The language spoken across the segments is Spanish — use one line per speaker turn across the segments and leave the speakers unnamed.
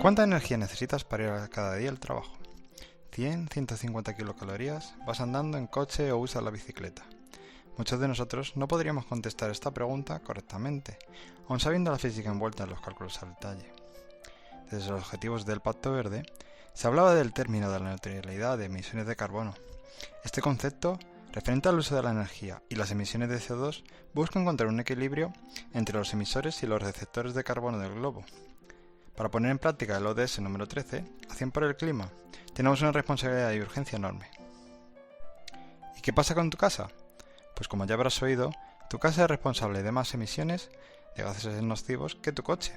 ¿Cuánta energía necesitas para ir a cada día al trabajo? ¿100, 150 kilocalorías? ¿Vas andando en coche o usas la bicicleta? Muchos de nosotros no podríamos contestar esta pregunta correctamente, aun sabiendo la física envuelta en los cálculos al detalle. Desde los objetivos del Pacto Verde, se hablaba del término de la neutralidad de emisiones de carbono. Este concepto, referente al uso de la energía y las emisiones de CO2, busca encontrar un equilibrio entre los emisores y los receptores de carbono del globo. Para poner en práctica el ODS número 13, Acción por el Clima, tenemos una responsabilidad y urgencia enorme. ¿Y qué pasa con tu casa? Pues como ya habrás oído, tu casa es responsable de más emisiones de gases nocivos que tu coche.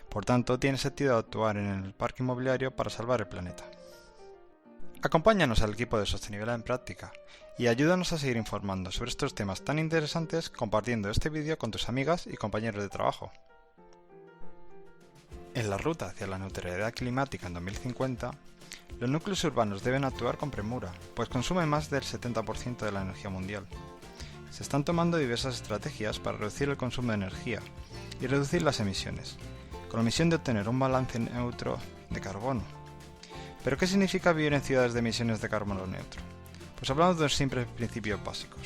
Por tanto, tiene sentido actuar en el parque inmobiliario para salvar el planeta. Acompáñanos al equipo de Sostenibilidad en Práctica y ayúdanos a seguir informando sobre estos temas tan interesantes compartiendo este vídeo con tus amigas y compañeros de trabajo. En la ruta hacia la neutralidad climática en 2050, los núcleos urbanos deben actuar con premura, pues consumen más del 70% de la energía mundial. Se están tomando diversas estrategias para reducir el consumo de energía y reducir las emisiones, con la misión de obtener un balance neutro de carbono. ¿Pero qué significa vivir en ciudades de emisiones de carbono neutro? Pues hablamos de dos simples principios básicos.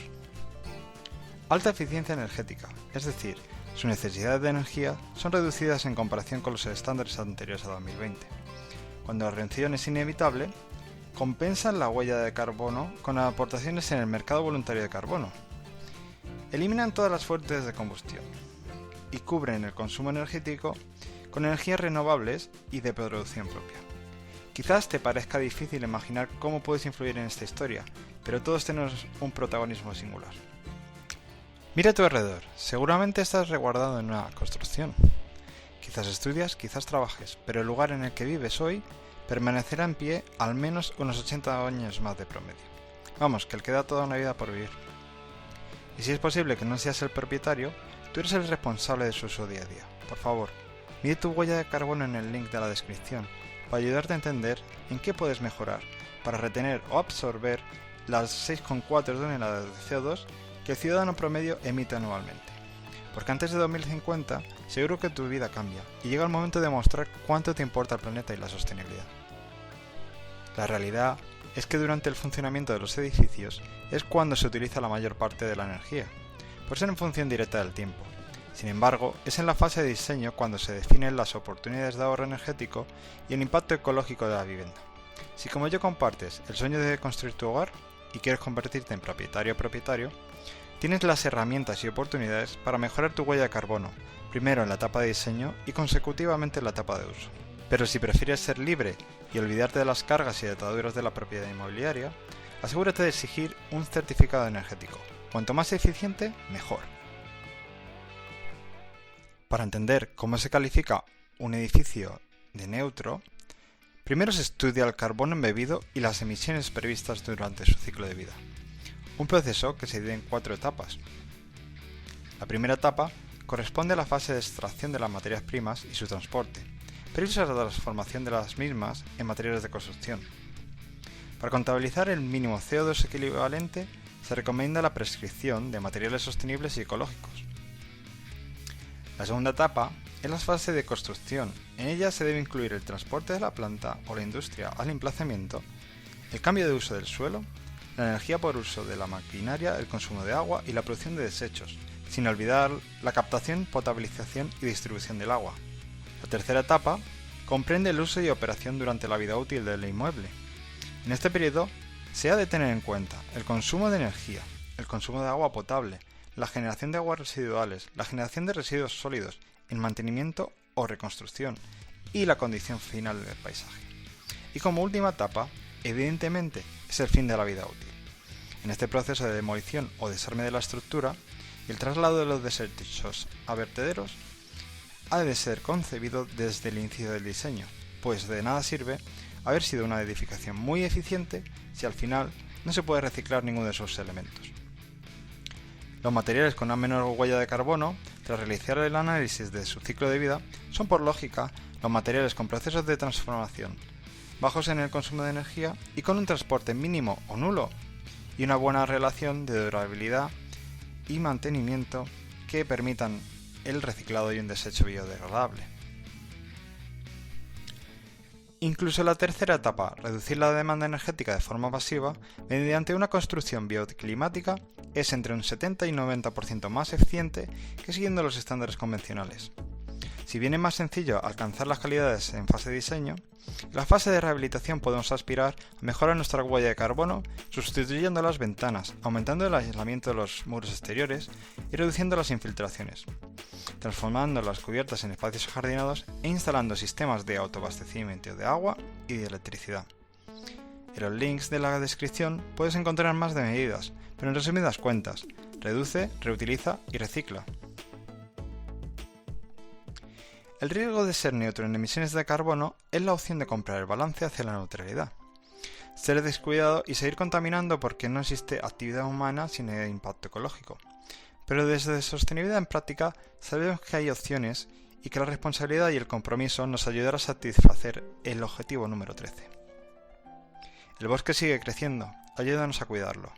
Alta eficiencia energética, es decir, sus necesidades de energía son reducidas en comparación con los estándares anteriores a 2020. Cuando la reducción es inevitable, compensan la huella de carbono con aportaciones en el mercado voluntario de carbono. Eliminan todas las fuentes de combustión y cubren el consumo energético con energías renovables y de producción propia. Quizás te parezca difícil imaginar cómo puedes influir en esta historia, pero todos tenemos un protagonismo singular. Mira a tu alrededor, seguramente estás resguardado en una construcción. Quizás estudias, quizás trabajes, pero el lugar en el que vives hoy permanecerá en pie al menos unos 80 años más de promedio. Vamos, que le queda toda una vida por vivir. Y si es posible que no seas el propietario, tú eres el responsable de su uso día a día. Por favor, mide tu huella de carbono en el link de la descripción para ayudarte a entender en qué puedes mejorar para retener o absorber las 6,4 toneladas de CO2 que el ciudadano promedio emite anualmente. Porque antes de 2050 seguro que tu vida cambia y llega el momento de demostrar cuánto te importa el planeta y la sostenibilidad. La realidad es que durante el funcionamiento de los edificios es cuando se utiliza la mayor parte de la energía, por ser en función directa del tiempo. Sin embargo, es en la fase de diseño cuando se definen las oportunidades de ahorro energético y el impacto ecológico de la vivienda. Si como yo compartes el sueño de construir tu hogar y quieres convertirte en propietario o propietario, tienes las herramientas y oportunidades para mejorar tu huella de carbono, primero en la etapa de diseño y consecutivamente en la etapa de uso. Pero si prefieres ser libre y olvidarte de las cargas y ataduras de la propiedad inmobiliaria, asegúrate de exigir un certificado energético. Cuanto más eficiente, mejor. Para entender cómo se califica un edificio de neutro, primero se estudia el carbono embebido y las emisiones previstas durante su ciclo de vida. Un proceso que se divide en 4 etapas. La primera etapa corresponde a la fase de extracción de las materias primas y su transporte, previo a la transformación de las mismas en materiales de construcción. Para contabilizar el mínimo CO2 equivalente, se recomienda la prescripción de materiales sostenibles y ecológicos. La segunda etapa es la fase de construcción. En ella se debe incluir el transporte de la planta o la industria al emplazamiento, el cambio de uso del suelo, la energía por uso de la maquinaria, el consumo de agua y la producción de desechos, sin olvidar la captación, potabilización y distribución del agua. La tercera etapa comprende el uso y operación durante la vida útil del inmueble. En este periodo se ha de tener en cuenta el consumo de energía, el consumo de agua potable, la generación de aguas residuales, la generación de residuos sólidos, el mantenimiento o reconstrucción y la condición final del paisaje. Y como última etapa, evidentemente, es el fin de la vida útil. En este proceso de demolición o desarme de la estructura y el traslado de los desechos a vertederos ha de ser concebido desde el inicio del diseño, pues de nada sirve haber sido una edificación muy eficiente si al final no se puede reciclar ninguno de sus elementos. Los materiales con una menor huella de carbono, tras realizar el análisis de su ciclo de vida, son por lógica los materiales con procesos de transformación bajos en el consumo de energía y con un transporte mínimo o nulo y una buena relación de durabilidad y mantenimiento que permitan el reciclado y un desecho biodegradable. Incluso la tercera etapa, reducir la demanda energética de forma pasiva, mediante una construcción bioclimática, es entre un 70 y 90% más eficiente que siguiendo los estándares convencionales. Si bien es más sencillo alcanzar las calidades en fase de diseño, en la fase de rehabilitación podemos aspirar a mejorar nuestra huella de carbono sustituyendo las ventanas, aumentando el aislamiento de los muros exteriores y reduciendo las infiltraciones, transformando las cubiertas en espacios ajardinados e instalando sistemas de autoabastecimiento de agua y de electricidad. En los links de la descripción puedes encontrar más de medidas, pero en resumidas cuentas, reduce, reutiliza y recicla. El riesgo de ser neutro en emisiones de carbono es la opción de comprar el balance hacia la neutralidad. Ser descuidado y seguir contaminando porque no existe actividad humana sin impacto ecológico. Pero desde sostenibilidad en práctica sabemos que hay opciones y que la responsabilidad y el compromiso nos ayudará a satisfacer el objetivo número 13. El bosque sigue creciendo, ayúdanos a cuidarlo.